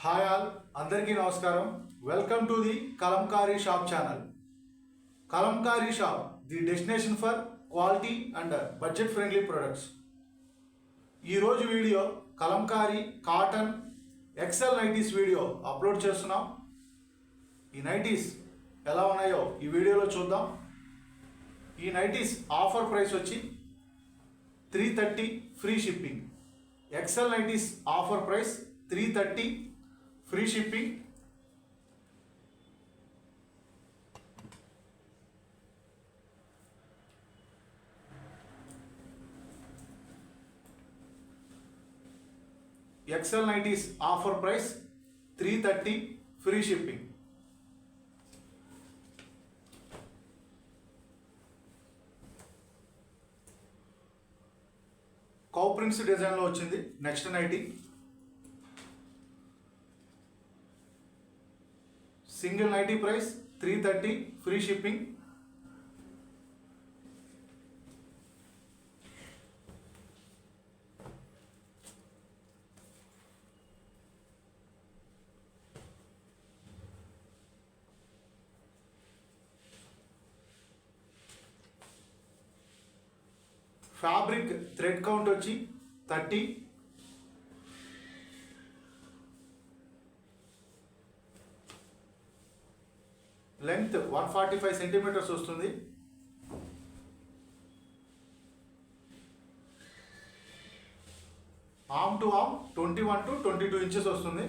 Hi all, అందరికీ నమస్కారం. Welcome to the Kalamkari shop channel. Kalamkari shop, the destination for quality and budget friendly products. ఈరోజు video Kalamkari cotton excel nighties video upload చేస్తున్నాం. ఈ nighties ఎలా ఉన్నాయో ఈ వీడియోలో చూద్దాం. ఈ నైటీస్ ఆఫర్ ప్రైస్ వచ్చి 330 free shipping. Excel nighties offer price 330 free shipping. Excel nighties offer price 330 free shipping. Cow prints డిజైన్లో వచ్చింది next nighty. Single nighty price 330 free shipping. Fabric thread count వచ్చి 30. లెంగ్త్ 145 సెంటీమీటర్స్ వస్తుంది. Arm to arm 21 to 22 inches వస్తుంది.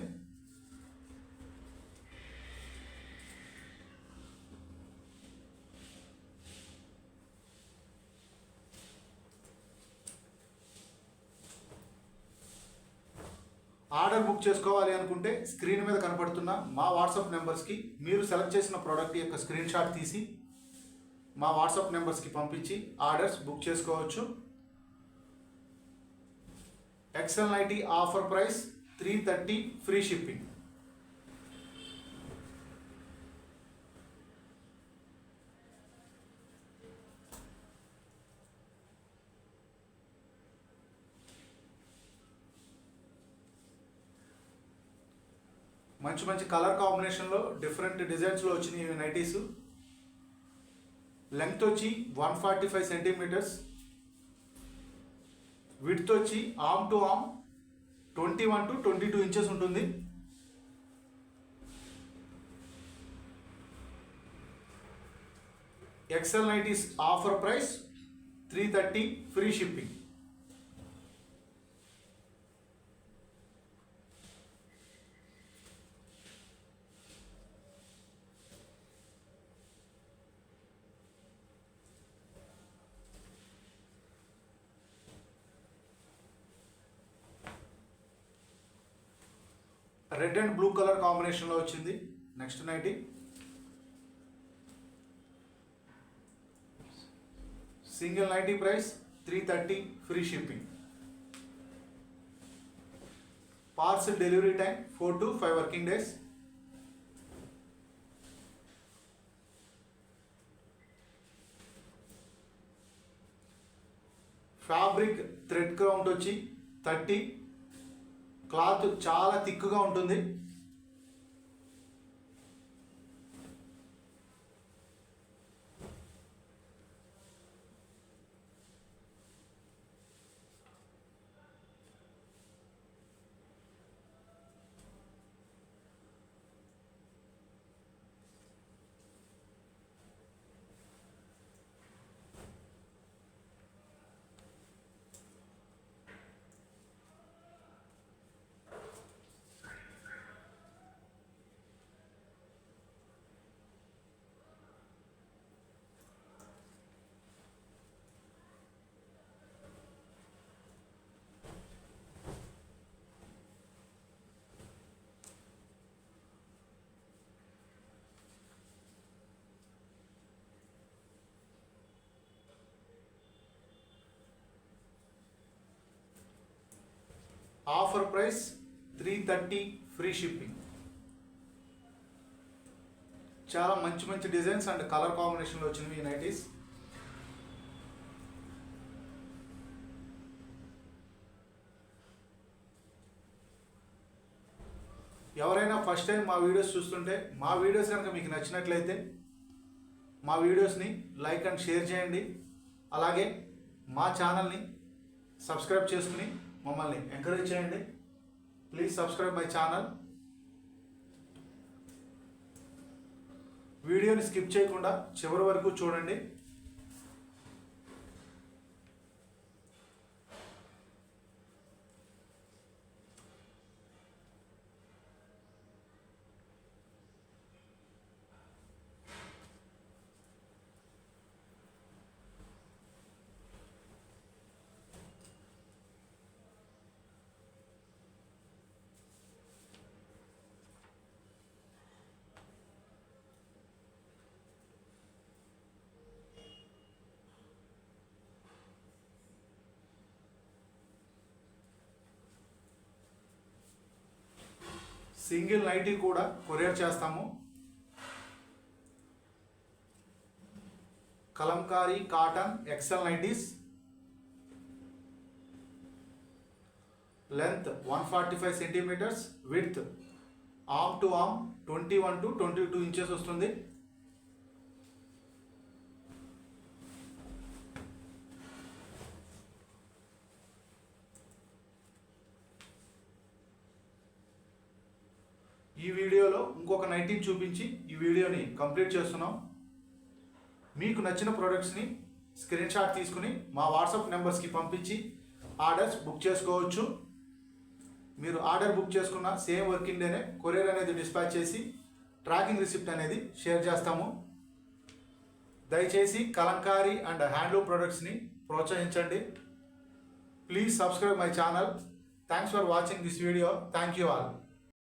Order book చేసుకోవాలి అనుకుంటే screen మీద కనపడుతున్న మా వాట్సాప్ నెంబర్స్కి మీరు సెలెక్ట్ చేసిన ప్రోడక్ట్ యొక్క స్క్రీన్ షాట్ తీసి మా వాట్సాప్ నెంబర్స్కి పంపించి ఆర్డర్స్ బుక్ చేసుకోవచ్చు. Excel nighty offer price 330 free shipping. మంచి మంచి కలర్ కాంబినేషన్లో డిఫరెంట్ డిజైన్స్లో వచ్చినాయి ఈ నైటీస్. లెంగ్త్ వచ్చి 145 సెంటీమీటర్స్. విడ్త్ వచ్చి arm to arm 21 to 22 inches ఉంటుంది. Excel nighties offer price 330 free shipping. Red and blue colour కాంబినేషన్లో వచ్చింది next nighty. Single nighty price 330 free shipping. Parcel delivery time 4 to 5 working days. Fabric thread count వచ్చి 30. Cloth చాలా థిక్గా ఉంటుంది. Offer price 330 free shipping. చాలా మంచి మంచి designs and colour కాంబినేషన్లో వచ్చినవి ఈ నైటీస్. ఎవరైనా ఫస్ట్ టైం మా వీడియోస్ చూస్తుంటే మా వీడియోస్ కనుక మీకు నచ్చినట్లయితే మా వీడియోస్ని లైక్ అండ్ షేర్ చేయండి. అలాగే మా ఛానల్ని సబ్స్క్రైబ్ చేసుకుని మమ్మల్ని ఎంకరేజ్ చేయండి. Please subscribe my channel. వీడియోని స్కిప్ చేయకుండా చివరి వరకు చూడండి. సింగిల్ నైటీ కూడా కొరియర్ చేస్తాము. Kalamkari cotton excel nighties, length 145 centimetres, width arm to arm 21 to 22 inches వస్తుంది. ఈ వీడియోలో ఇంకొక నైటీని చూపించి ఈ వీడియోని కంప్లీట్ చేస్తున్నాం. మీకు నచ్చిన ప్రోడక్ట్స్ని స్క్రీన్ షాట్ తీసుకుని మా వాట్సాప్ నెంబర్స్కి పంపించి ఆర్డర్స్ బుక్ చేసుకోవచ్చు. మీరు ఆర్డర్ బుక్ చేసుకున్న సేమ్ వర్కింగ్ డేనే కొరియర్ అనేది డిస్పాచ్ చేసి ట్రాకింగ్ రిసిప్ట్ అనేది షేర్ చేస్తాము. దయచేసి కలంకారీ అండ్ హ్యాండ్లూమ్ ప్రొడక్ట్స్ని ప్రోత్సహించండి. Please subscribe my channel. Thanks for watching this video. Thank you all.